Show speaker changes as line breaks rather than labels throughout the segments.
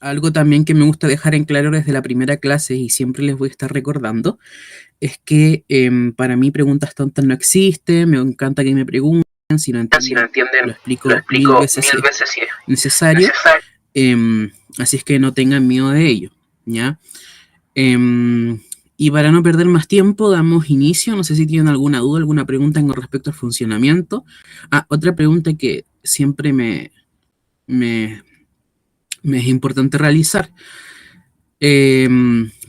algo también que me gusta dejar en claro desde la primera clase y siempre les voy a estar recordando, es que para mí preguntas tontas no existen, me encanta que me pregunten, si no
Si no
entienden lo
entienden, lo
explico mil
explico
veces si
mil
es
veces si es
necesario,
necesario.
así es que no tengan miedo de ello, ¿ya? Y para no perder más tiempo, damos inicio. No sé si tienen alguna duda, alguna pregunta con respecto al funcionamiento. Ah, otra pregunta que siempre me, me es importante realizar.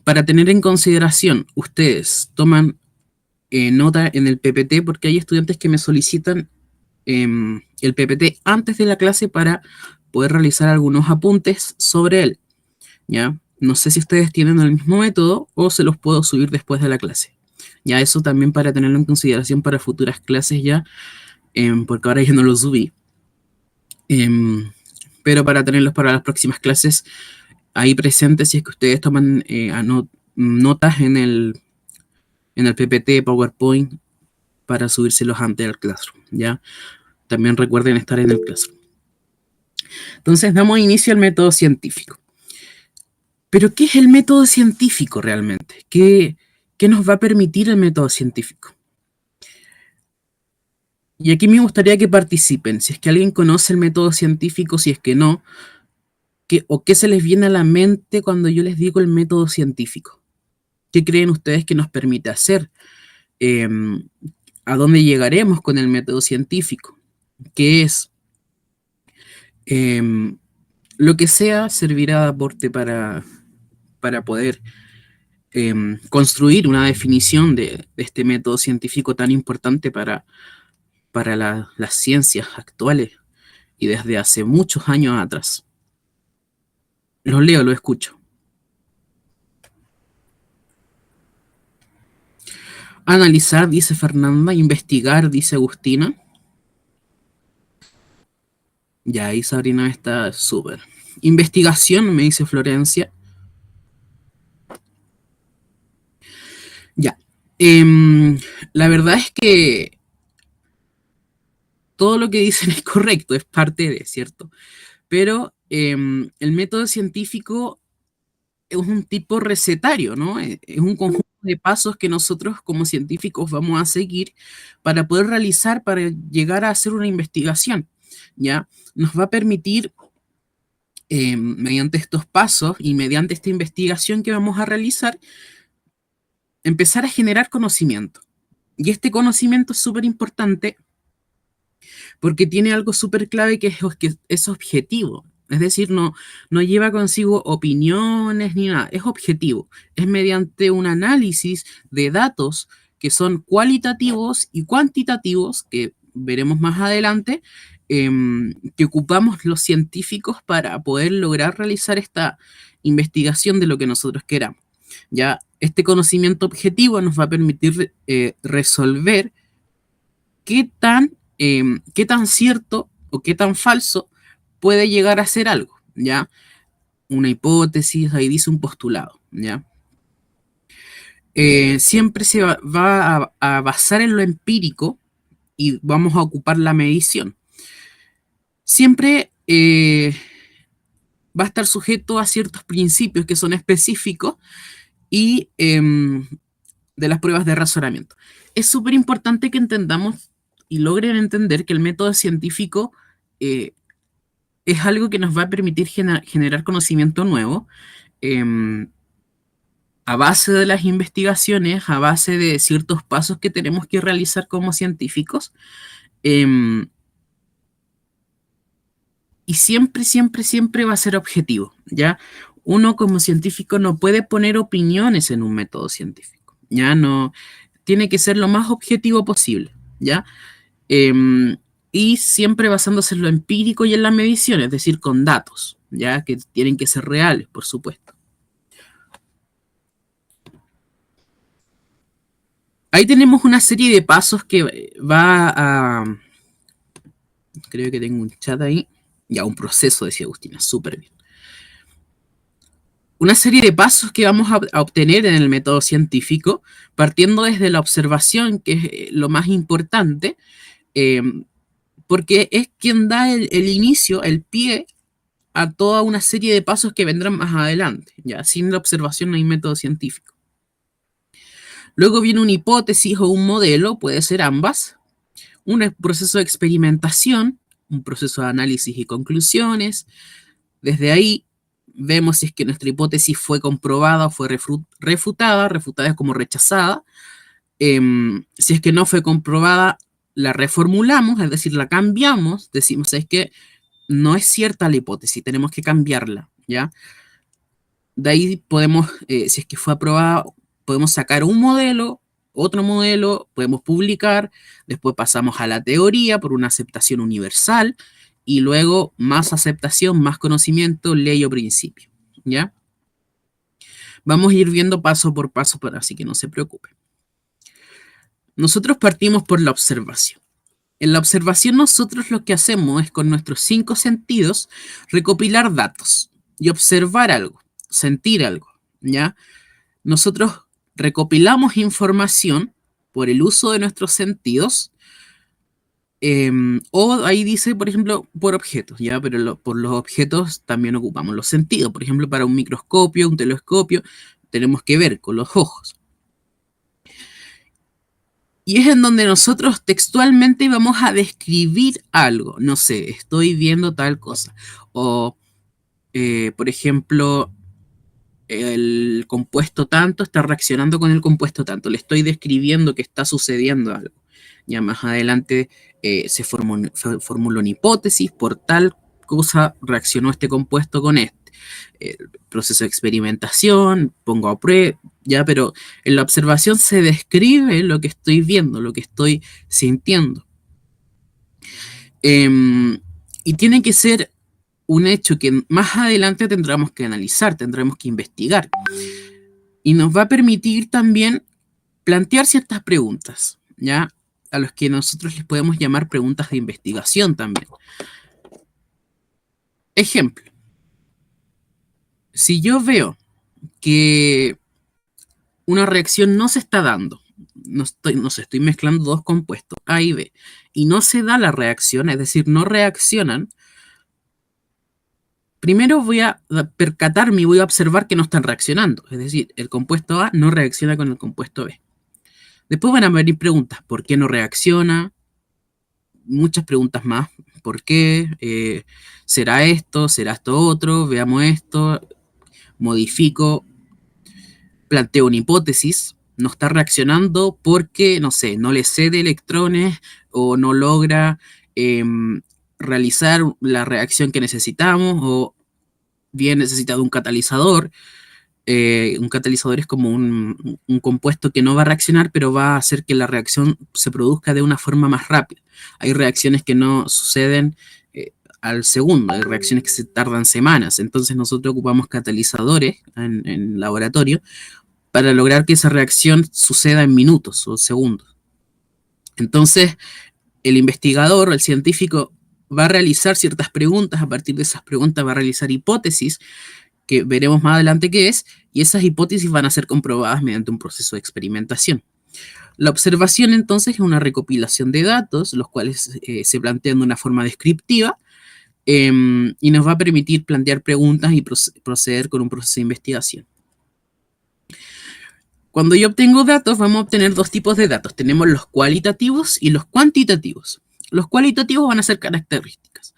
Para tener en consideración, ustedes toman nota en el PPT porque hay estudiantes que me solicitan el PPT antes de la clase para poder realizar algunos apuntes sobre él, ¿ya? No sé si ustedes tienen el mismo método o se los puedo subir después de la clase. Ya eso también para tenerlo en consideración para futuras clases ya, porque ahora ya no lo subí. Pero para tenerlos para las próximas clases ahí presentes si es que ustedes toman notas en el PPT, PowerPoint, para subírselos antes del Classroom, ¿ya? También recuerden estar en el Classroom. Entonces damos inicio al método científico. Pero ¿qué es el método científico realmente? ¿Qué nos va a permitir el método científico? Y aquí me gustaría que participen, si es que alguien conoce el método científico, si es que no, o qué se les viene a la mente cuando yo les digo el método científico. ¿Qué creen ustedes que nos permite hacer? Eh, ¿A dónde llegaremos con el método científico? ¿Qué es? Lo que sea servirá de aporte para poder construir una definición de este método científico tan importante para las ciencias actuales y desde hace muchos años atrás. Lo leo, lo escucho. Analizar, dice Fernanda. Investigar, dice Agustina. Ya, ahí Sabrina está súper. Investigación, me dice Florencia. Ya. La verdad es que todo lo que dicen es correcto, es parte de, ¿cierto? Pero el método científico es un tipo recetario, ¿no? Es un conjunto de pasos que nosotros como científicos vamos a seguir para poder realizar, para llegar a hacer una investigación, ¿ya? Nos va a permitir, mediante estos pasos y mediante esta investigación que vamos a realizar, empezar a generar conocimiento. Y este conocimiento es súper importante porque tiene algo súper clave que es objetivo. Es decir, no lleva consigo opiniones ni nada, es objetivo. Es mediante un análisis de datos que son cualitativos y cuantitativos, que veremos más adelante, que ocupamos los científicos para poder lograr realizar esta investigación de lo que nosotros queramos. Ya, este conocimiento objetivo nos va a permitir resolver qué tan cierto o qué tan falso puede llegar a ser algo, ¿ya? Una hipótesis, ahí dice un postulado, ¿ya? Siempre se va a basar en lo empírico y vamos a ocupar la medición. Siempre va a estar sujeto a ciertos principios que son específicos y de las pruebas de razonamiento. Es súper importante que entendamos y logren entender que el método científico eh, es algo que nos va a permitir generar conocimiento nuevo a base de las investigaciones, a base de ciertos pasos que tenemos que realizar como científicos. em, y siempre, siempre, siempre va a ser objetivo, ¿ya? Uno como científico no puede poner opiniones en un método científico, ¿ya? No, tiene que ser lo más objetivo posible, ¿ya? Em, y siempre basándose en lo empírico y en la medición, es decir, con datos, ya que tienen que ser reales, por supuesto. Ahí tenemos una serie de pasos que va a... Creo que tengo un chat ahí. Ya, un proceso, decía Agustina, súper bien. Una serie de pasos que vamos a obtener en el método científico, partiendo desde la observación, que es lo más importante, eh, porque es quien da el inicio, el pie a toda una serie de pasos que vendrán más adelante. Ya, sin la observación no hay método científico. Luego viene una hipótesis o un modelo, puede ser ambas, un proceso de experimentación, un proceso de análisis y conclusiones. Desde ahí vemos si es que nuestra hipótesis fue comprobada o fue refutada. Refutada es como rechazada. Si es que no fue comprobada, la reformulamos, es decir, la cambiamos. Decimos, es que no es cierta la hipótesis, tenemos que cambiarla, ¿ya? De ahí podemos, si es que fue aprobada, podemos sacar un modelo, otro modelo, podemos publicar, después pasamos a la teoría por una aceptación universal y luego más aceptación, más conocimiento, ley o principio, ¿ya? Vamos a ir viendo paso por paso, así que no se preocupen. Nosotros partimos por la observación. En la observación nosotros lo que hacemos es con nuestros 5 sentidos recopilar datos y observar algo, sentir algo, ¿ya? Nosotros recopilamos información por el uso de nuestros sentidos, o ahí dice, por ejemplo, por objetos, ¿ya? Pero por los objetos también ocupamos los sentidos. Por ejemplo, para un microscopio, un telescopio, tenemos que ver con los ojos. Y es en donde nosotros textualmente vamos a describir algo. No sé, estoy viendo tal cosa. O, por ejemplo, el compuesto tanto está reaccionando con el compuesto tanto. Le estoy describiendo que está sucediendo algo. Ya más adelante se formuló una hipótesis, por tal cosa reaccionó este compuesto con este. Proceso de experimentación, pongo a prueba, ya, pero en la observación se describe lo que estoy viendo, lo que estoy sintiendo. Y tiene que ser un hecho que más adelante tendremos que analizar, tendremos que investigar. Y nos va a permitir también plantear ciertas preguntas, ¿ya? A los que nosotros les podemos llamar preguntas de investigación también. Ejemplo, si yo veo que una reacción no se está dando, no sé, estoy mezclando dos compuestos, A y B, y no se da la reacción, es decir, no reaccionan, primero voy a percatarme y voy a observar que no están reaccionando, es decir, el compuesto A no reacciona con el compuesto B. Después van a venir preguntas, ¿por qué no reacciona? Muchas preguntas más, ¿por qué? ¿Será esto? ¿Será esto otro? Veamos esto, modifico, planteo una hipótesis, no está reaccionando porque, no sé, no le cede electrones o no logra realizar la reacción que necesitamos o bien necesita de un catalizador. Un catalizador es como un compuesto que no va a reaccionar, pero va a hacer que la reacción se produzca de una forma más rápida. Hay reacciones que no suceden al segundo, hay reacciones que se tardan semanas, entonces nosotros ocupamos catalizadores en laboratorio para lograr que esa reacción suceda en minutos o segundos. Entonces, el investigador o el científico va a realizar ciertas preguntas, a partir de esas preguntas va a realizar hipótesis, que veremos más adelante qué es, y esas hipótesis van a ser comprobadas mediante un proceso de experimentación. La observación entonces es una recopilación de datos, los cuales se plantean de una forma descriptiva, y nos va a permitir plantear preguntas y proceder con un proceso de investigación. Cuando yo obtengo datos, vamos a obtener dos tipos de datos. Tenemos los cualitativos y los cuantitativos. Los cualitativos van a ser características.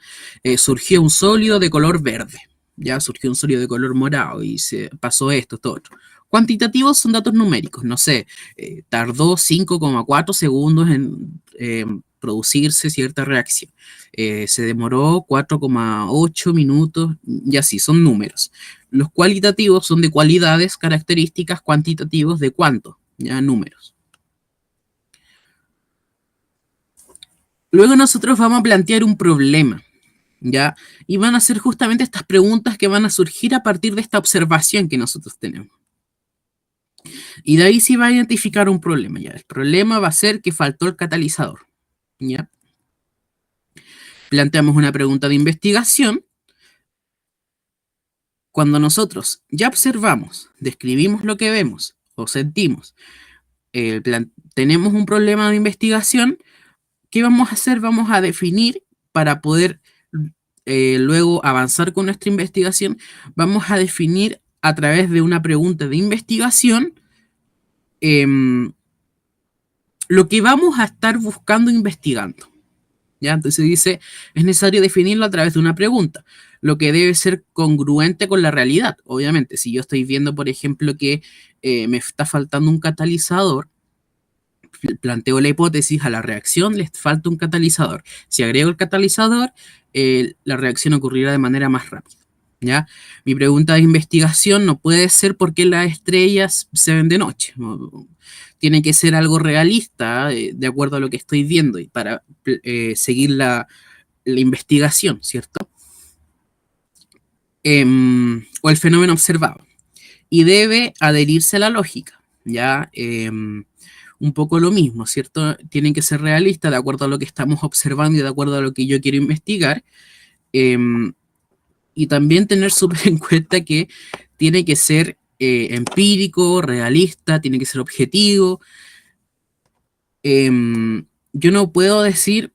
Surgió un sólido de color verde. Ya surgió un sólido de color morado y se pasó esto, todo otro. Cuantitativos son datos numéricos. No sé, tardó 5,4 segundos en producirse cierta reacción. Se demoró 4,8 minutos y así, son números. Los cualitativos son de cualidades, características, cuantitativos de cuánto, ya números. Luego nosotros vamos a plantear un problema, ¿ya? Y van a ser justamente estas preguntas que van a surgir a partir de esta observación que nosotros tenemos. Y de ahí se va a identificar un problema, ¿ya? El problema va a ser que faltó el catalizador, ¿ya? Planteamos una pregunta de investigación. Cuando nosotros ya observamos, describimos lo que vemos o sentimos, tenemos un problema de investigación, ¿qué vamos a hacer? Vamos a definir para poder luego avanzar con nuestra investigación, vamos a definir a través de una pregunta de investigación em, lo que vamos a estar buscando investigando. ¿Ya? Entonces dice, es necesario definirlo a través de una pregunta, lo que debe ser congruente con la realidad. Obviamente, si yo estoy viendo, por ejemplo, que me está faltando un catalizador, planteo la hipótesis, a la reacción les falta un catalizador. Si agrego el catalizador, la reacción ocurrirá de manera más rápida. ¿Ya? Mi pregunta de investigación no puede ser por qué las estrellas se ven de noche. Tiene que ser algo realista, de acuerdo a lo que estoy viendo, y para seguir la investigación, ¿cierto? O el fenómeno observado. Y debe adherirse a la lógica, ¿ya? Un poco lo mismo, ¿cierto? Tienen que ser realistas de acuerdo a lo que estamos observando y de acuerdo a lo que yo quiero investigar. Eh, y también tener súper en cuenta que tiene que ser empírico, realista, tiene que ser objetivo. Yo no puedo decir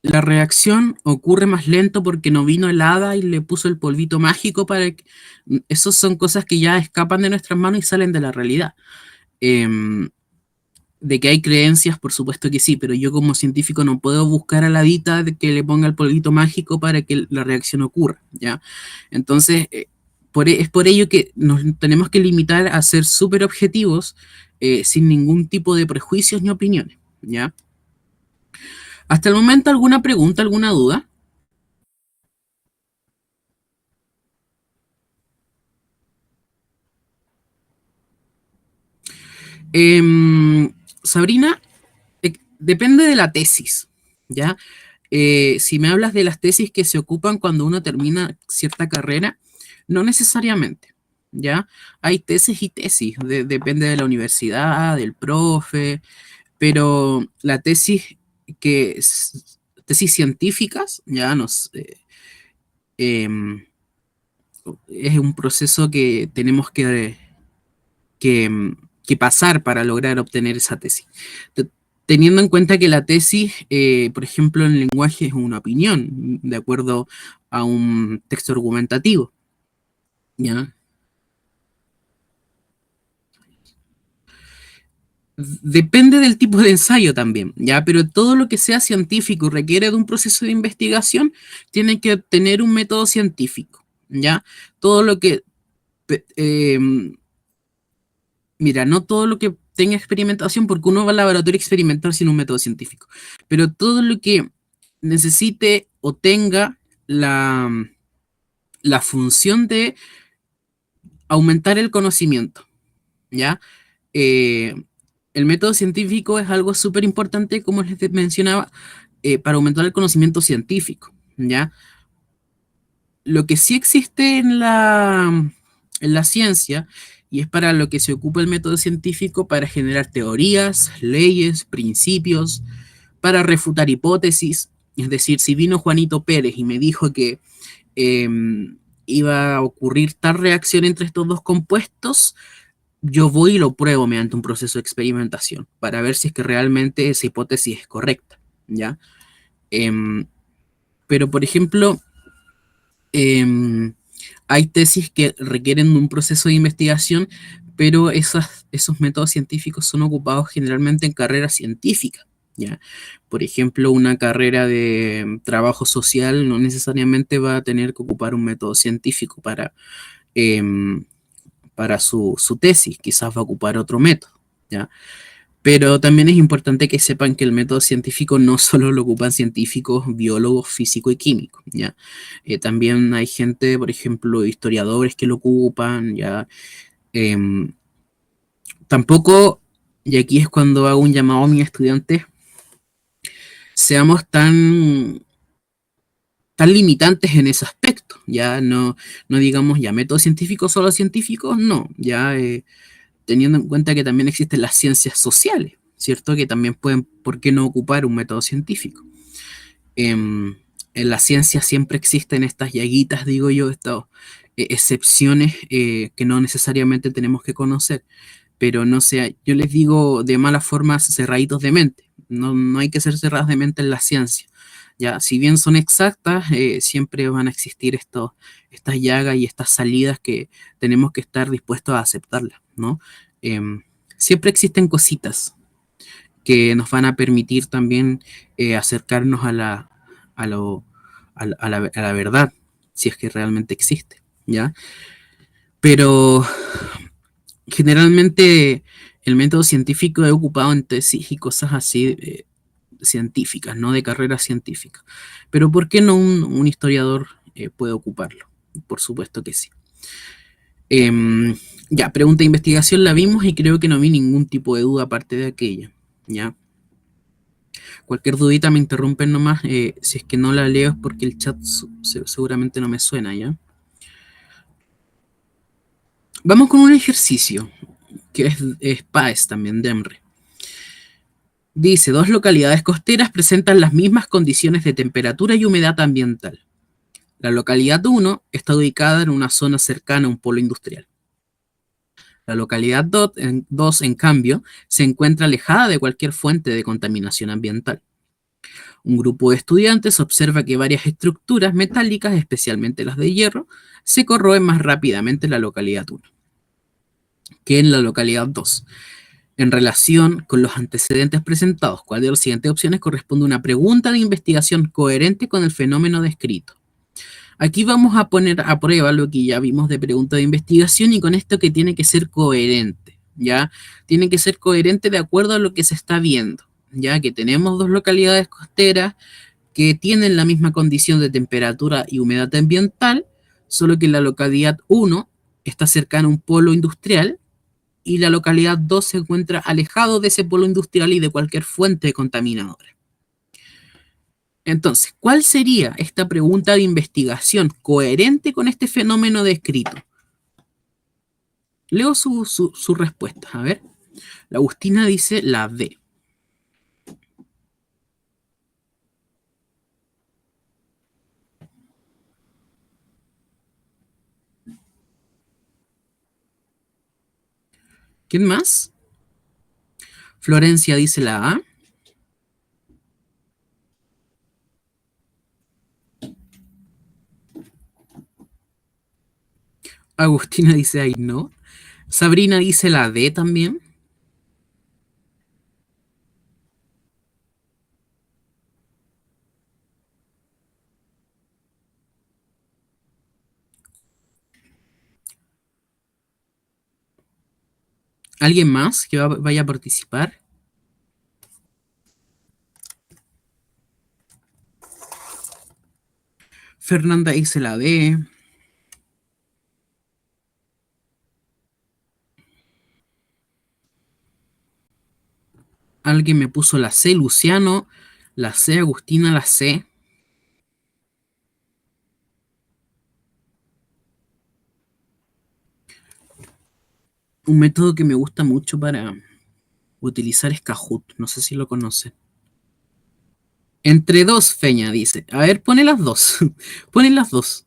la reacción ocurre más lento porque no vino el hada y le puso el polvito mágico para que... Esas son cosas que ya escapan de nuestras manos y salen de la realidad. De que hay creencias, por supuesto que sí, pero yo como científico no puedo buscar a la dita de que le ponga el polvito mágico para que la reacción ocurra, ¿ya? Entonces, es por ello que nos tenemos que limitar a ser súper objetivos, sin ningún tipo de prejuicios ni opiniones, ¿ya? Hasta el momento, ¿alguna pregunta, alguna duda? Sabrina, depende de la tesis, ¿ya? Si me hablas de las tesis que se ocupan cuando uno termina cierta carrera, no necesariamente, ¿ya? Hay tesis y tesis, depende de la universidad, del profe, pero la tesis tesis científicas, ya nos, em, es un proceso que tenemos que, que pasar para lograr obtener esa tesis. Teniendo en cuenta que la tesis, por ejemplo, en lenguaje es una opinión, de acuerdo a un texto argumentativo, ¿ya? Depende del tipo de ensayo también, ¿ya? Pero todo lo que sea científico requiere de un proceso de investigación, tiene que tener un método científico, ¿ya? Todo lo que eh, mira, no todo lo que tenga experimentación, porque uno va al laboratorio a experimentar sin un método científico, pero todo lo que necesite o tenga la función de aumentar el conocimiento, ¿ya? Eh, el método científico es algo súper importante, como les mencionaba, para aumentar el conocimiento científico, ¿ya? Lo que sí existe en la ciencia, y es para lo que se ocupa el método científico, para generar teorías, leyes, principios, para refutar hipótesis. Es decir, si vino Juanito Pérez y me dijo que eh, iba a ocurrir tal reacción entre estos dos compuestos, yo voy y lo pruebo mediante un proceso de experimentación para ver si es que realmente esa hipótesis es correcta, ¿ya? Em, pero, por ejemplo, em, hay tesis que requieren un proceso de investigación, pero esos métodos científicos son ocupados generalmente en carreras científicas, ¿ya? Por ejemplo, una carrera de trabajo social no necesariamente va a tener que ocupar un método científico em, para su tesis, quizás va a ocupar otro método, ¿ya? Pero también es importante que sepan que el método científico no solo lo ocupan científicos, biólogos, físicos y químicos, ¿ya? También hay gente, por ejemplo, historiadores que lo ocupan, ¿ya? Em, tampoco, y aquí es cuando hago un llamado a mis estudiantes, seamos tan limitantes en ese aspecto, ya no digamos ya métodos científicos solo científicos, no, ya teniendo en cuenta que también existen las ciencias sociales, ¿cierto? Que también pueden, ¿por qué no ocupar un método científico? En la ciencia siempre existen estas llaguitas, digo yo, estas excepciones que no necesariamente tenemos que conocer, pero no sé, yo les digo de malas formas cerraditos de mente, no hay que ser cerrados de mente en la ciencia. Ya, si bien son exactas, siempre van a existir estas llagas y estas salidas que tenemos que estar dispuestos a aceptarlas, ¿no? Em, Siempre existen cositas que nos van a permitir también acercarnos a, lo, a la verdad, si es que realmente existe, ¿ya? Pero generalmente el método científico es ocupado en tesis y cosas así científicas, no de carrera científica. Pero ¿por qué no un historiador puede ocuparlo? Por supuesto que sí. Ya, pregunta de investigación la vimos y creo que no vi ningún tipo de duda aparte de aquella. ¿Ya? Cualquier dudita me interrumpen nomás. Si es que no la leo es porque el chat seguramente no me suena, ¿ya? Vamos con un ejercicio que es PAES también, de EMRE. Dice, dos localidades costeras presentan las mismas condiciones de temperatura y humedad ambiental. La localidad 1 está ubicada en una zona cercana a un polo industrial. La localidad 2, en cambio, se encuentra alejada de cualquier fuente de contaminación ambiental. Un grupo de estudiantes observa que varias estructuras metálicas, especialmente las de hierro, se corroen más rápidamente en la localidad 1 que en la localidad 2. En relación con los antecedentes presentados, ¿cuál de las siguientes opciones corresponde a una pregunta de investigación coherente con el fenómeno descrito? Aquí vamos a poner a prueba lo que ya vimos de pregunta de investigación y con esto que tiene que ser coherente, ¿ya? Tiene que ser coherente de acuerdo a lo que se está viendo, ya que tenemos dos localidades costeras que tienen la misma condición de temperatura y humedad ambiental, solo que la localidad 1 está cercana a un polo industrial y la localidad 2 se encuentra alejado de ese polo industrial y de cualquier fuente contaminadora. Entonces, ¿cuál sería esta pregunta de investigación coherente con este fenómeno descrito? Leo su respuesta. A ver, la Agustina dice la D. ¿Quién más? Florencia dice la A. Agustina dice ahí no. Sabrina dice la D también. ¿Alguien más que vaya a participar? Fernanda dice la D. Alguien me puso la C, Luciano. La C, Agustina, la C. Un método que me gusta mucho para utilizar es Kahoot. No sé si lo conocen. Entre dos, Feña dice. A ver, pone las dos. Ponen las dos.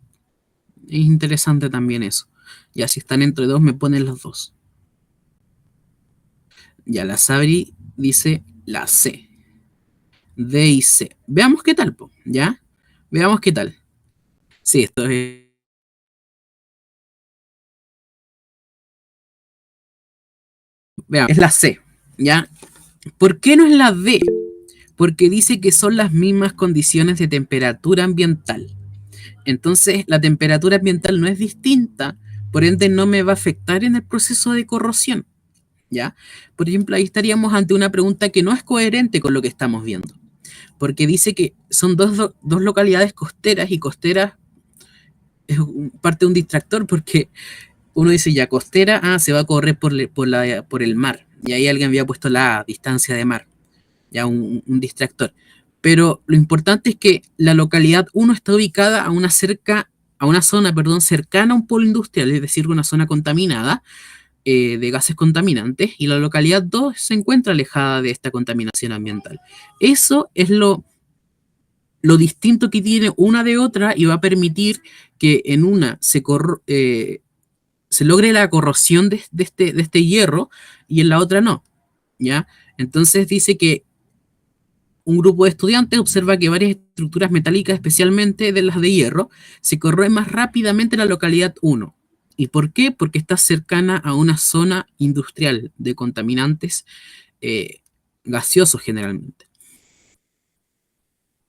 Es interesante también eso. Ya, si están entre dos, me ponen las dos. Ya, la Sabri dice la C. D y C. Veamos qué tal, po, ¿ya? Veamos qué tal. Sí, esto es... Veamos, es la C, ¿ya? ¿Por qué no es la D? Porque dice que son las mismas condiciones de temperatura ambiental. Entonces, la temperatura ambiental no es distinta, por ende no me va a afectar en el proceso de corrosión, ¿ya? Por ejemplo, ahí estaríamos ante una pregunta que no es coherente con lo que estamos viendo, porque dice que son dos localidades costeras y costeras es parte de un distractor porque uno dice ya costera, se va a correr por el mar, y ahí alguien había puesto la distancia de mar, ya un distractor. Pero lo importante es que la localidad 1 está ubicada a una zona, perdón, cercana a un polo industrial, es decir, una zona contaminada de gases contaminantes, y la localidad 2 se encuentra alejada de esta contaminación ambiental. Eso es lo distinto que tiene una de otra y va a permitir que en una se logre la corrosión de este hierro y en la otra no, ¿ya? Entonces dice que un grupo de estudiantes observa que varias estructuras metálicas, especialmente de las de hierro, se corroen más rápidamente en la localidad 1. ¿Y por qué? Porque está cercana a una zona industrial de contaminantes eh, gaseosos generalmente.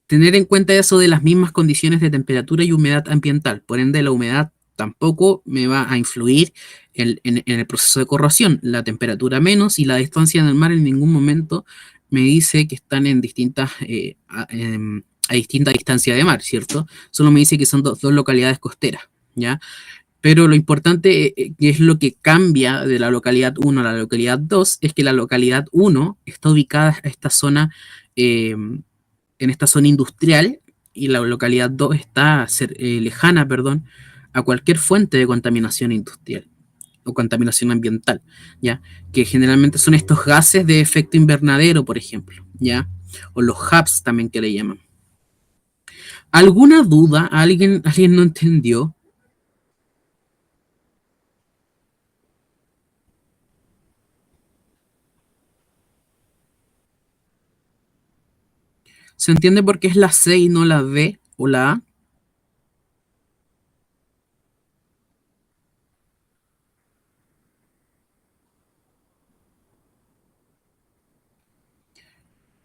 Tener en cuenta eso de las mismas condiciones de temperatura y humedad ambiental. Por ende, la humedad tampoco me va a influir en el proceso de corrosión. La temperatura menos y la distancia del mar en ningún momento me dice que están en distintas, a distinta distancia de mar, ¿cierto? Solo me dice que son dos localidades costeras, ¿ya? Pero lo importante, que es lo que cambia de la localidad 1 a la localidad 2, es que la localidad 1 está ubicada en esta zona industrial, y la localidad 2 está lejana, perdón, a cualquier fuente de contaminación industrial o contaminación ambiental, ¿ya? Que generalmente son estos gases de efecto invernadero, por ejemplo, ¿ya? O los HAPs también que le llaman. ¿Alguna duda? ¿Alguien no entendió? ¿Se entiende por qué es la C y no la D o la A?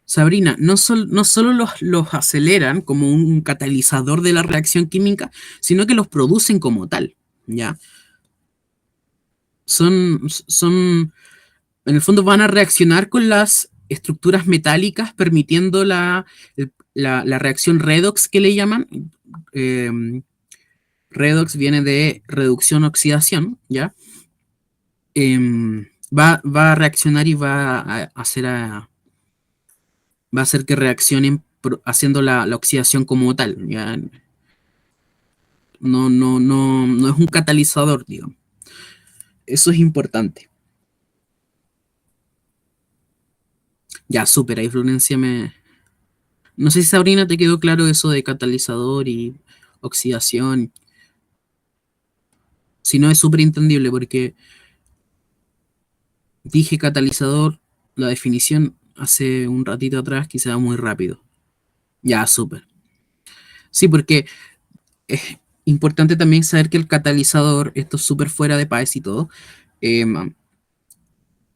Sabrina, no solo los aceleran como un catalizador de la reacción química, sino que los producen como tal, ¿ya? Son, en el fondo van a reaccionar con las estructuras metálicas, permitiendo la reacción redox que le llaman. Eh, Redox viene de reducción-oxidación, ¿ya? Va a reaccionar y va a hacer que reaccionen haciendo la oxidación como tal, ¿ya? No es un catalizador, digamos. Eso es importante. Ya, súper, ahí Florencia me... No sé si Sabrina te quedó claro eso de catalizador y oxidación. Si no, es súper entendible porque dije catalizador, la definición hace un ratito atrás, quizá muy rápido. Ya, súper. Sí, porque es importante también saber que el catalizador, esto es súper fuera de país y todo, eh,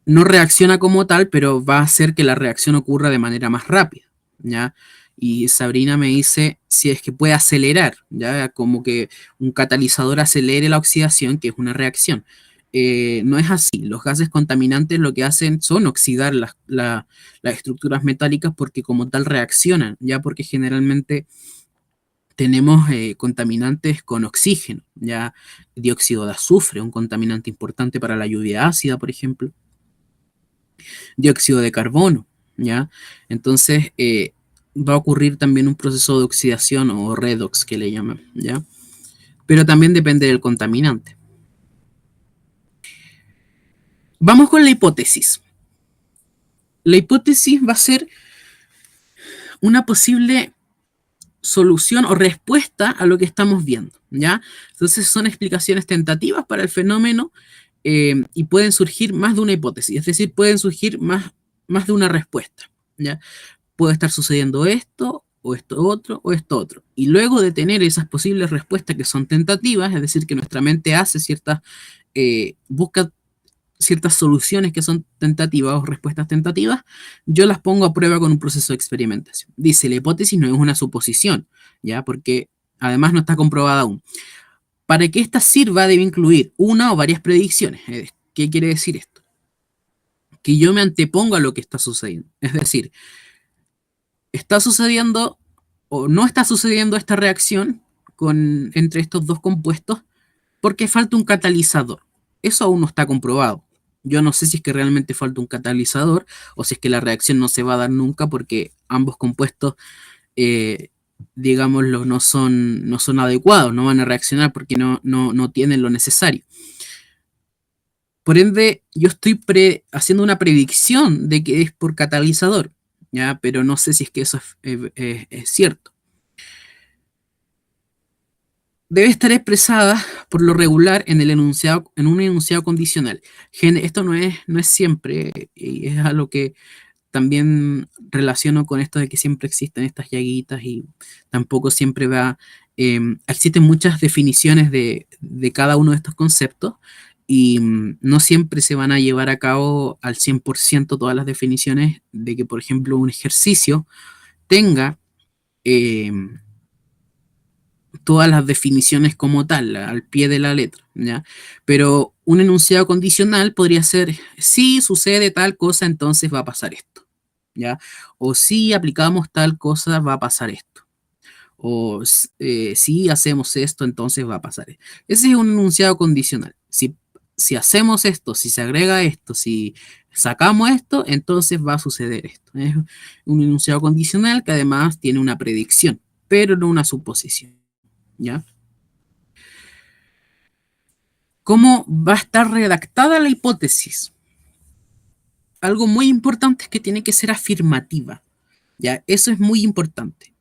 no reacciona como tal, pero va a hacer que la reacción ocurra de manera más rápida, ¿ya? Y Sabrina me dice si es que puede acelerar, ¿ya? Como que un catalizador acelere la oxidación, que es una reacción. No es así. Los gases contaminantes lo que hacen son oxidar las estructuras metálicas porque como tal reaccionan, ¿ya? Porque generalmente tenemos contaminantes con oxígeno, ¿ya? Dióxido de azufre, un contaminante importante para la lluvia ácida, por ejemplo, dióxido de carbono, ¿ya? Entonces, va a ocurrir también un proceso de oxidación o redox que le llaman, ¿ya? Pero también depende del contaminante. Vamos con la hipótesis. La hipótesis va a ser una posible solución o respuesta a lo que estamos viendo, ¿ya? Entonces son explicaciones tentativas para el fenómeno, y pueden surgir más de una hipótesis, es decir, pueden surgir más de una respuesta, ¿ya? Puede estar sucediendo esto, o esto otro, o esto otro. Y luego de tener esas posibles respuestas que son tentativas, es decir, que nuestra mente hace busca ciertas soluciones que son tentativas o respuestas tentativas, yo las pongo a prueba con un proceso de experimentación. Dice, la hipótesis no es una suposición, ¿ya? Porque además no está comprobada aún. Para que esta sirva, debe incluir una o varias predicciones. ¿Qué quiere decir esto? Que yo me antepongo a lo que está sucediendo. Es decir, está sucediendo o no está sucediendo esta reacción entre estos dos compuestos porque falta un catalizador. Eso aún no está comprobado. Yo no sé si es que realmente falta un catalizador o si es que la reacción no se va a dar nunca porque ambos compuestos, eh, digámoslo, no son adecuados, no van a reaccionar porque no tienen lo necesario. Por ende, yo estoy haciendo una predicción de que es por catalizador, ¿ya? Pero no sé si es que eso es cierto. Debe estar expresada por lo regular en un enunciado condicional. Esto no es siempre, y es algo que también relaciono con esto de que siempre existen estas llaguitas y tampoco siempre existen muchas definiciones de cada uno de estos conceptos y no siempre se van a llevar a cabo al 100% todas las definiciones de que, por ejemplo, un ejercicio tenga eh, todas las definiciones como tal, al pie de la letra, ¿ya? Pero un enunciado condicional podría ser, si sucede tal cosa, entonces va a pasar esto, ¿ya? O si aplicamos tal cosa, va a pasar esto. O si hacemos esto, entonces va a pasar esto. Ese es un enunciado condicional. Si hacemos esto, si se agrega esto, si sacamos esto, entonces va a suceder esto. Es un enunciado condicional que además tiene una predicción, pero no una suposición. ¿Ya? ¿Cómo va a estar redactada la hipótesis? Algo muy importante es que tiene que ser afirmativa, ¿ya? Eso es muy importante.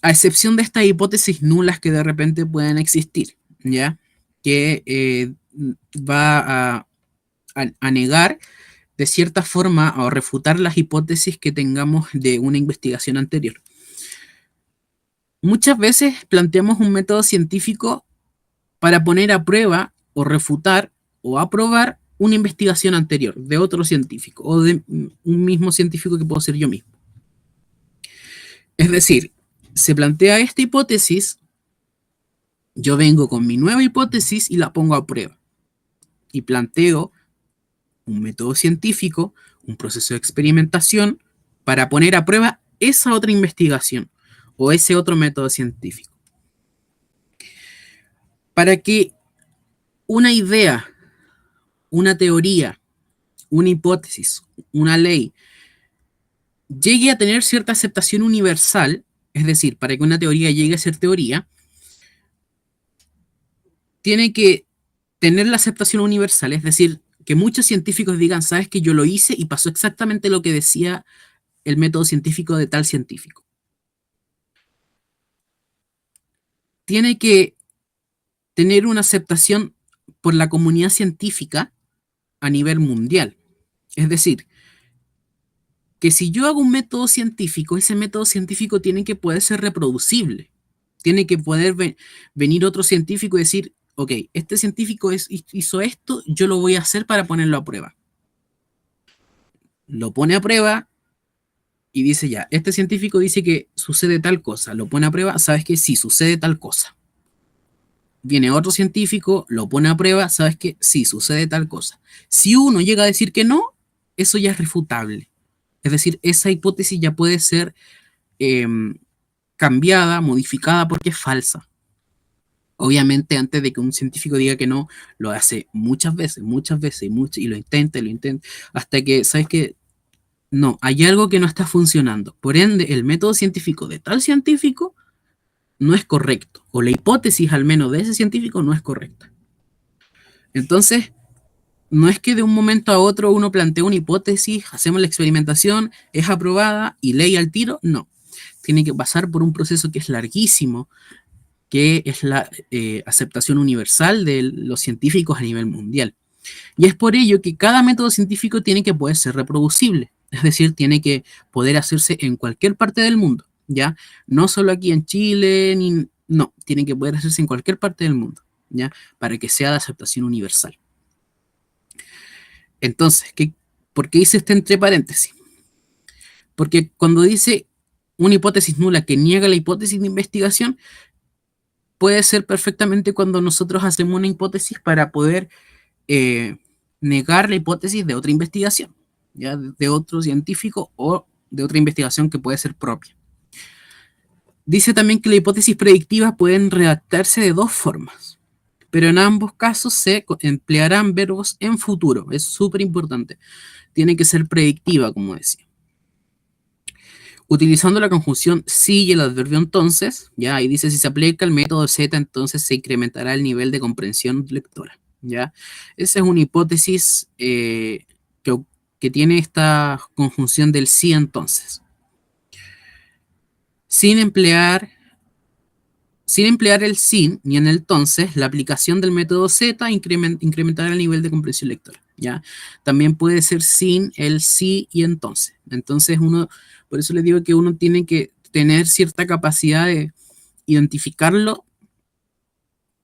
A excepción de estas hipótesis nulas que de repente pueden existir, ¿ya? Que va a negar de cierta forma o refutar las hipótesis que tengamos de una investigación anterior. Muchas veces planteamos un método científico para poner a prueba o refutar o aprobar una investigación anterior de otro científico o de un mismo científico que puedo ser yo mismo. Es decir, se plantea esta hipótesis, yo vengo con mi nueva hipótesis y la pongo a prueba. Y planteo un método científico, un proceso de experimentación para poner a prueba esa otra investigación o ese otro método científico. Para que una idea, una teoría, una hipótesis, una ley, llegue a tener cierta aceptación universal, es decir, para que una teoría llegue a ser teoría, tiene que tener la aceptación universal, es decir, que muchos científicos digan, sabes que yo lo hice y pasó exactamente lo que decía el método científico de tal científico. Tiene que tener una aceptación por la comunidad científica a nivel mundial. Es decir, que si yo hago un método científico, ese método científico tiene que poder ser reproducible. Tiene que poder venir otro científico y decir, ok, este científico hizo esto, yo lo voy a hacer para ponerlo a prueba. Lo pone a prueba y dice ya, este científico dice que sucede tal cosa, lo pone a prueba, sabes que sí, sucede tal cosa. Viene otro científico, lo pone a prueba, sabes que sí, sucede tal cosa. Si uno llega a decir que no, eso ya es refutable. Es decir, esa hipótesis ya puede ser eh, cambiada, modificada porque es falsa. Obviamente, antes de que un científico diga que no, lo hace muchas veces, y lo intenta, hasta que, ¿sabes qué? No, hay algo que no está funcionando. Por ende, el método científico de tal científico no es correcto, o la hipótesis al menos de ese científico no es correcta. Entonces, no es que de un momento a otro uno plantea una hipótesis, hacemos la experimentación, es aprobada y ley al tiro, no. Tiene que pasar por un proceso que es larguísimo, que es la aceptación universal de los científicos a nivel mundial. Y es por ello que cada método científico tiene que poder ser reproducible, es decir, tiene que poder hacerse en cualquier parte del mundo, ¿ya? No solo aquí en Chile, no, tiene que poder hacerse en cualquier parte del mundo, ¿ya? Para que sea de aceptación universal. Entonces, ¿por qué hice este entre paréntesis? Porque cuando dice una hipótesis nula que niega la hipótesis de investigación, puede ser perfectamente cuando nosotros hacemos una hipótesis para poder eh, negar la hipótesis de otra investigación, ya de otro científico o de otra investigación que puede ser propia. Dice también que las hipótesis predictivas pueden redactarse de dos formas, pero en ambos casos se emplearán verbos en futuro. Es súper importante. Tiene que ser predictiva, como decía. Utilizando la conjunción si y el adverbio entonces, ya ahí dice si se aplica el método Z, entonces se incrementará el nivel de comprensión lectora, ya. Esa es una hipótesis que tiene esta conjunción del sí entonces. Sin emplear el sin ni en el entonces, la aplicación del método Z incrementará el nivel de comprensión lectora. ¿ya? También puede ser sin el sí y entonces. Entonces uno, por eso les digo que uno tiene que tener cierta capacidad de identificarlo,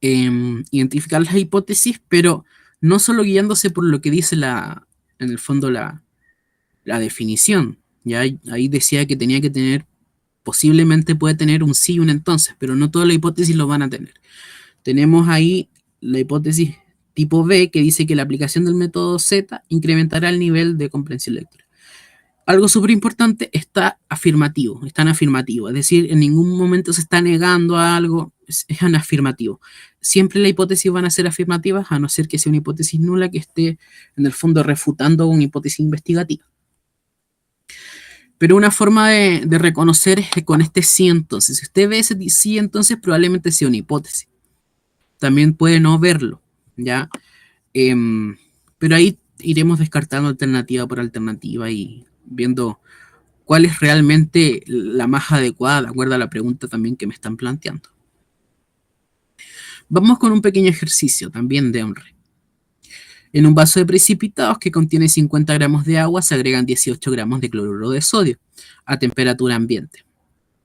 identificar las hipótesis, pero no solo guiándose por lo que dice en el fondo la definición. Ya ahí decía que tenía que tener, posiblemente puede tener un sí y un entonces, pero no todas las hipótesis lo van a tener. Tenemos ahí la hipótesis tipo B, que dice que la aplicación del método Z incrementará el nivel de comprensión lectora. Algo súper importante, está en afirmativo, es decir, en ningún momento se está negando a algo, es en afirmativo. Siempre las hipótesis van a ser afirmativas, a no ser que sea una hipótesis nula que esté en el fondo refutando una hipótesis investigativa. Pero una forma de reconocer es con este sí entonces. Si usted ve ese sí entonces, probablemente sea una hipótesis. También puede no verlo, ¿ya? Pero ahí iremos descartando alternativa por alternativa y viendo cuál es realmente la más adecuada de acuerdo a la pregunta también que me están planteando. Vamos con un pequeño ejercicio también de Henry. En un vaso de precipitados que contiene 50 gramos de agua se agregan 18 gramos de cloruro de sodio a temperatura ambiente.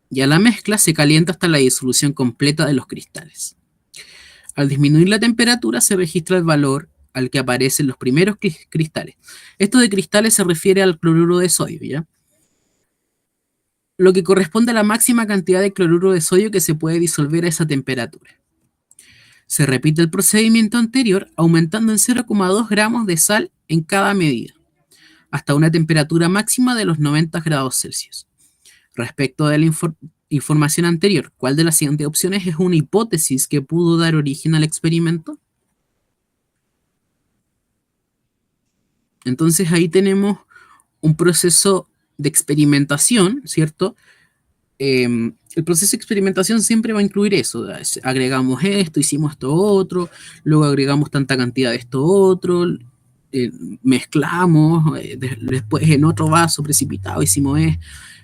Y a la mezcla se calienta hasta la disolución completa de los cristales. Al disminuir la temperatura se registra el valor al que aparecen los primeros cristales. Esto de cristales se refiere al cloruro de sodio, ¿ya? Lo que corresponde a la máxima cantidad de cloruro de sodio que se puede disolver a esa temperatura. Se repite el procedimiento anterior, aumentando en 0,2 gramos de sal en cada medida, hasta una temperatura máxima de los 90 grados Celsius. Respecto de la información anterior, ¿cuál de las siguientes opciones es una hipótesis que pudo dar origen al experimento? Entonces ahí tenemos un proceso de experimentación, ¿cierto? El proceso de experimentación siempre va a incluir eso. Agregamos esto, hicimos esto otro, luego agregamos tanta cantidad de esto otro, eh, mezclamos, después en otro vaso precipitado hicimos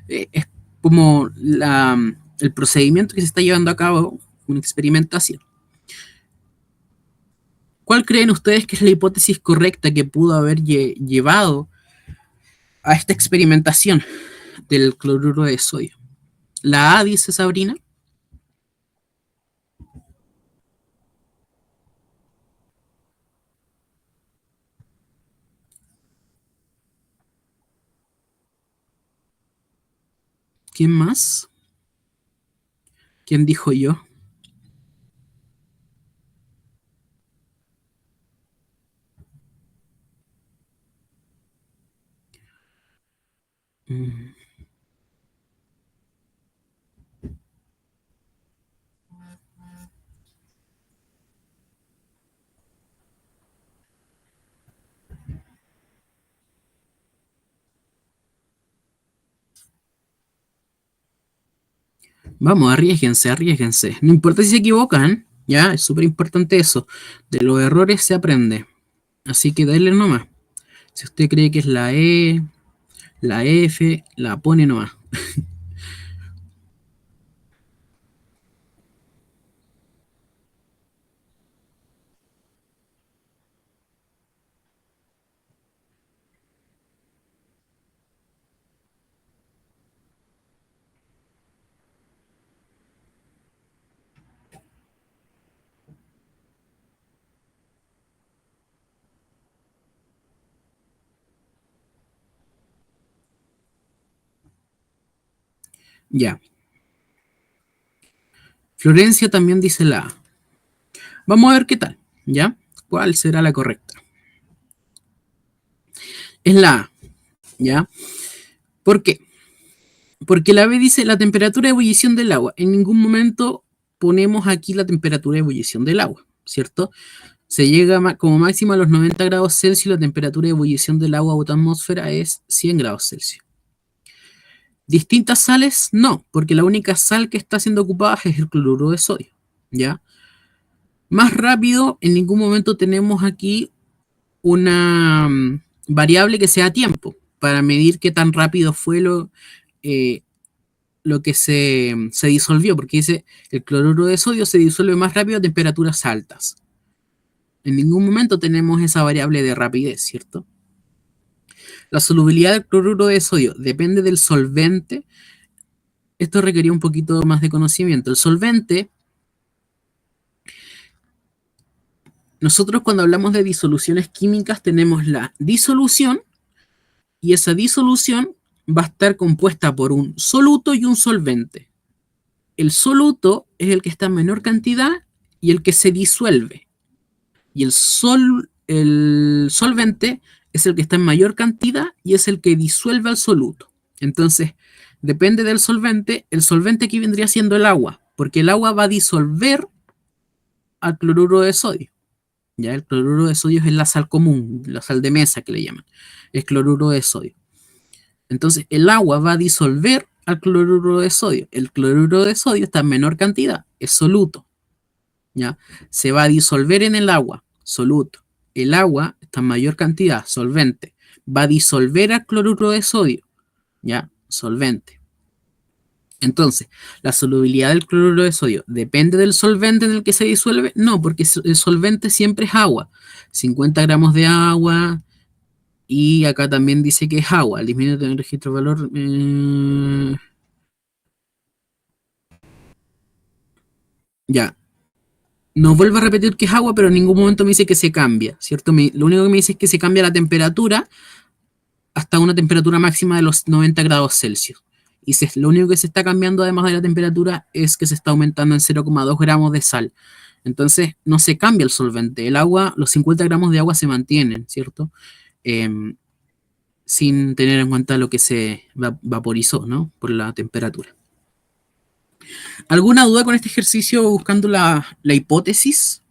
es como el procedimiento que se está llevando a cabo, una experimentación. ¿Cuál creen ustedes que es la hipótesis correcta que pudo haber llevado a esta experimentación del cloruro de sodio? La A, dice Sabrina. ¿Quién más? ¿Quién dijo yo? Mm. Vamos, arriesguense, arriesguense. No importa si se equivocan, ya, es súper importante eso. De los errores se aprende. Así que dale nomás. Si usted cree que es la E, la F, la pone nomás. Ya. Florencia también dice la A. Vamos a ver qué tal, ¿ya? ¿Cuál será la correcta? Es la A, ¿ya? ¿Por qué? Porque la B dice la temperatura de ebullición del agua. En ningún momento ponemos aquí la temperatura de ebullición del agua, ¿cierto? Se llega como máximo a los 90 grados Celsius, la temperatura de ebullición del agua o atmósfera es 100 grados Celsius. Distintas sales, no, porque la única sal que está siendo ocupada es el cloruro de sodio, ¿ya? Más rápido, en ningún momento tenemos aquí una variable que sea tiempo, para medir qué tan rápido fue lo que se disolvió, porque dice el cloruro de sodio se disuelve más rápido a temperaturas altas. En ningún momento tenemos esa variable de rapidez, ¿cierto? La solubilidad del cloruro de sodio depende del solvente. Esto requería un poquito más de conocimiento. El solvente, nosotros cuando hablamos de disoluciones químicas tenemos la disolución y esa disolución va a estar compuesta por un soluto y un solvente. El soluto es el que está en menor cantidad y el que se disuelve. Y el solvente es el que está en mayor cantidad y es el que disuelve al soluto. Entonces, depende del solvente. El solvente aquí vendría siendo el agua, porque el agua va a disolver al cloruro de sodio. Ya el cloruro de sodio es la sal común, la sal de mesa que le llaman. Es cloruro de sodio. Entonces, el agua va a disolver al cloruro de sodio. El cloruro de sodio está en menor cantidad, es soluto. ¿Ya? Se va a disolver en el agua, soluto. El agua está en mayor cantidad, solvente. Va a disolver al cloruro de sodio, ¿ya? Solvente. Entonces, ¿la solubilidad del cloruro de sodio depende del solvente en el que se disuelve? No, porque el solvente siempre es agua. 50 gramos de agua, y acá también dice que es agua. El disminuye el registro de valor. Ya. No vuelvo a repetir que es agua, pero en ningún momento me dice que se cambia, ¿cierto? Lo único que me dice es que se cambia la temperatura hasta una temperatura máxima de los 90 grados Celsius. Y lo único que se está cambiando además de la temperatura es que se está aumentando en 0,2 gramos de sal. Entonces no se cambia el solvente. El agua, los 50 gramos de agua se mantienen, ¿cierto? Sin tener en cuenta lo que se vaporizó, ¿no? Por la temperatura. ¿Alguna duda con este ejercicio buscando la hipótesis?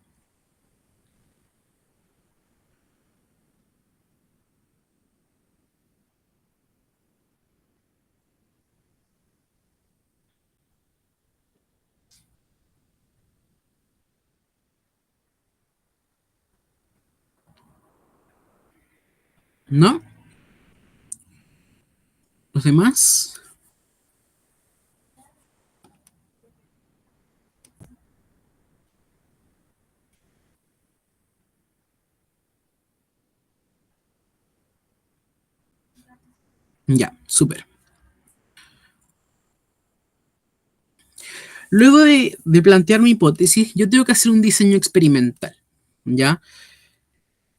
¿No? ¿Los demás? Ya, súper. Luego de plantear mi hipótesis, yo tengo que hacer un diseño experimental, ¿ya?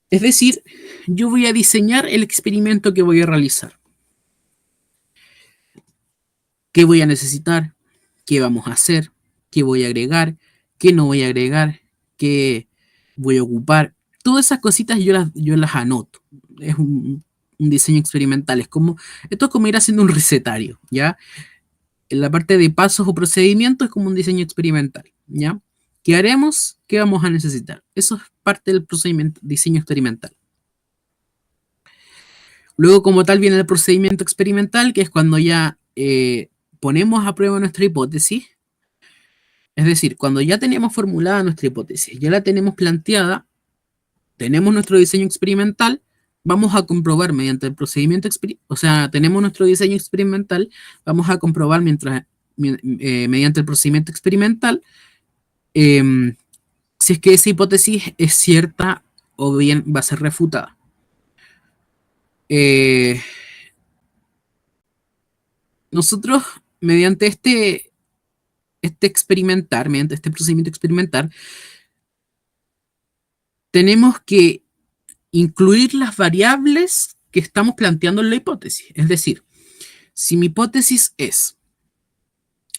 Es decir, yo voy a diseñar el experimento que voy a realizar. ¿Qué voy a necesitar? ¿Qué vamos a hacer? ¿Qué voy a agregar? ¿Qué no voy a agregar? ¿Qué voy a ocupar? Todas esas cositas yo las anoto. Es un diseño experimental. Esto es como ir haciendo un recetario, ¿ya? En la parte de pasos o procedimientos es como un diseño experimental, ¿ya? ¿Qué haremos? ¿Qué vamos a necesitar? Eso es parte del procedimiento, diseño experimental. Luego, como tal, viene el procedimiento experimental, que es cuando ya ponemos a prueba nuestra hipótesis. Es decir, cuando ya tenemos formulada nuestra hipótesis, ya la tenemos planteada, tenemos nuestro diseño experimental, vamos a comprobar mediante el procedimiento, o sea, tenemos nuestro diseño experimental, vamos a comprobar mediante el procedimiento experimental si es que esa hipótesis es cierta o bien va a ser refutada. Nosotros, mediante este mediante este procedimiento experimental, tenemos que incluir las variables que estamos planteando en la hipótesis. Es decir, si mi hipótesis es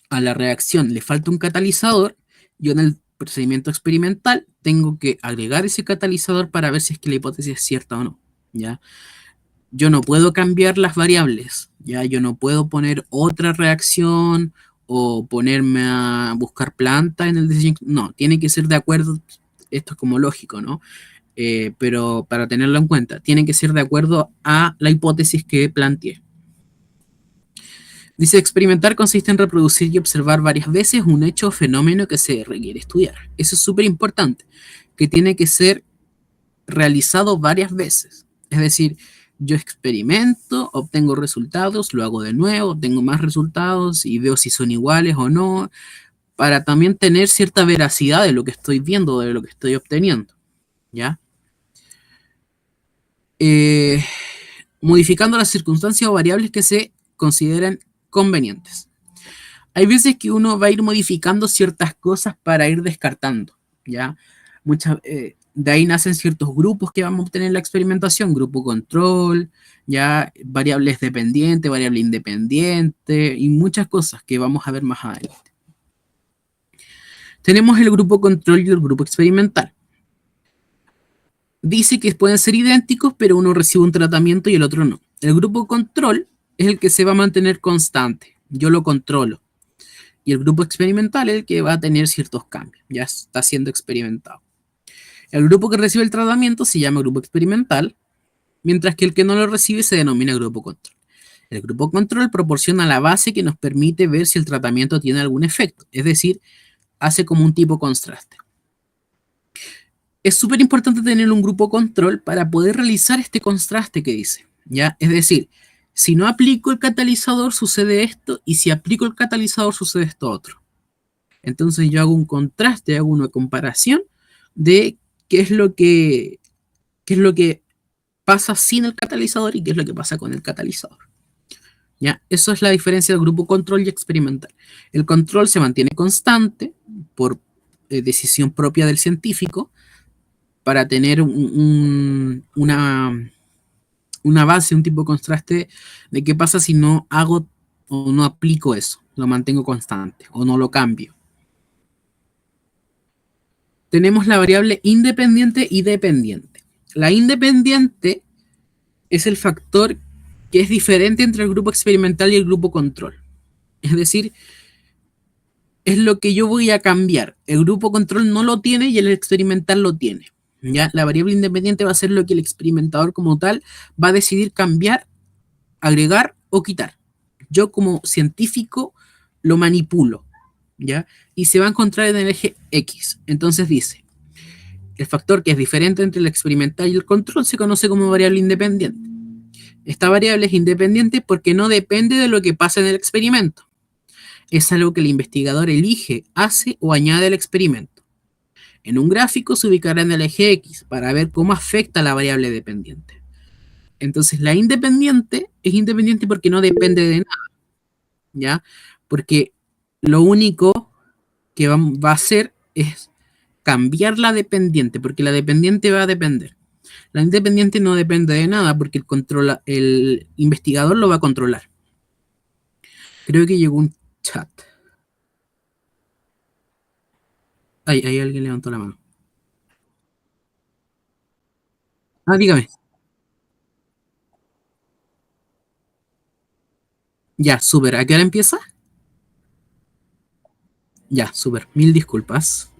a la reacción le falta un catalizador, yo en el procedimiento experimental tengo que agregar ese catalizador para ver si es que la hipótesis es cierta o no, ¿ya? Yo no puedo cambiar las variables, ¿ya? Yo no puedo poner otra reacción o ponerme a buscar planta en el diseño. No, tiene que ser de acuerdo, esto es como lógico, ¿no? Pero para tenerlo en cuenta, tiene que ser de acuerdo a la hipótesis que planteé. Dice, experimentar consiste en reproducir y observar varias veces un hecho o fenómeno que se requiere estudiar. Eso es súper importante, que tiene que ser realizado varias veces. Es decir, yo experimento, obtengo resultados, lo hago de nuevo, obtengo más resultados y veo si son iguales o no, para también tener cierta veracidad de lo que estoy viendo, de lo que estoy obteniendo. ¿ya? Eh, Modificando las circunstancias o variables que se consideran convenientes. Hay veces que uno va a ir modificando ciertas cosas para ir descartando, ¿ya? De ahí nacen ciertos grupos que vamos a obtener en la experimentación, grupo control, ya variables dependientes, variable independiente y muchas cosas que vamos a ver más adelante. Tenemos el grupo control y el grupo experimental. Dice que pueden ser idénticos, pero uno recibe un tratamiento y el otro no. El grupo control es el que se va a mantener constante, yo lo controlo. Y el grupo experimental es el que va a tener ciertos cambios, ya está siendo experimentado. El grupo que recibe el tratamiento se llama grupo experimental, mientras que el que no lo recibe se denomina grupo control. El grupo control proporciona la base que nos permite ver si el tratamiento tiene algún efecto, es decir, hace como un tipo contraste. Es súper importante tener un grupo control para poder realizar este contraste que dice, ¿ya? Es decir, si no aplico el catalizador sucede esto y si aplico el catalizador sucede esto otro. Entonces yo hago un contraste, hago una comparación de qué es lo que, qué es lo que pasa sin el catalizador y qué es lo que pasa con el catalizador. ¿Ya? Eso es la diferencia del grupo control y experimental. El control se mantiene constante por decisión propia del científico para tener una base, un tipo de contraste de qué pasa si no hago o no aplico eso, lo mantengo constante o no lo cambio. Tenemos la variable independiente y dependiente. La independiente es el factor que es diferente entre el grupo experimental y el grupo control. Es decir, es lo que yo voy a cambiar. El grupo control no lo tiene y el experimental lo tiene. ¿Ya? La variable independiente va a ser lo que el experimentador como tal va a decidir cambiar, agregar o quitar. Yo como científico lo manipulo, ¿ya? Y se va a encontrar en el eje X. Entonces dice, el factor que es diferente entre el experimental y el control se conoce como variable independiente. Esta variable es independiente porque no depende de lo que pasa en el experimento. Es algo que el investigador elige, hace o añade al experimento. En un gráfico se ubicará en el eje X para ver cómo afecta la variable dependiente. Entonces la independiente es independiente porque no depende de nada, ¿ya? Porque lo único que va a hacer es cambiar la dependiente, porque la dependiente va a depender. La independiente no depende de nada porque el investigador lo va a controlar. Creo que llegó un chat. Ahí alguien levantó la mano. Ah, dígame. Ya, súper. ¿A qué hora empieza? Ya, súper. Mil disculpas.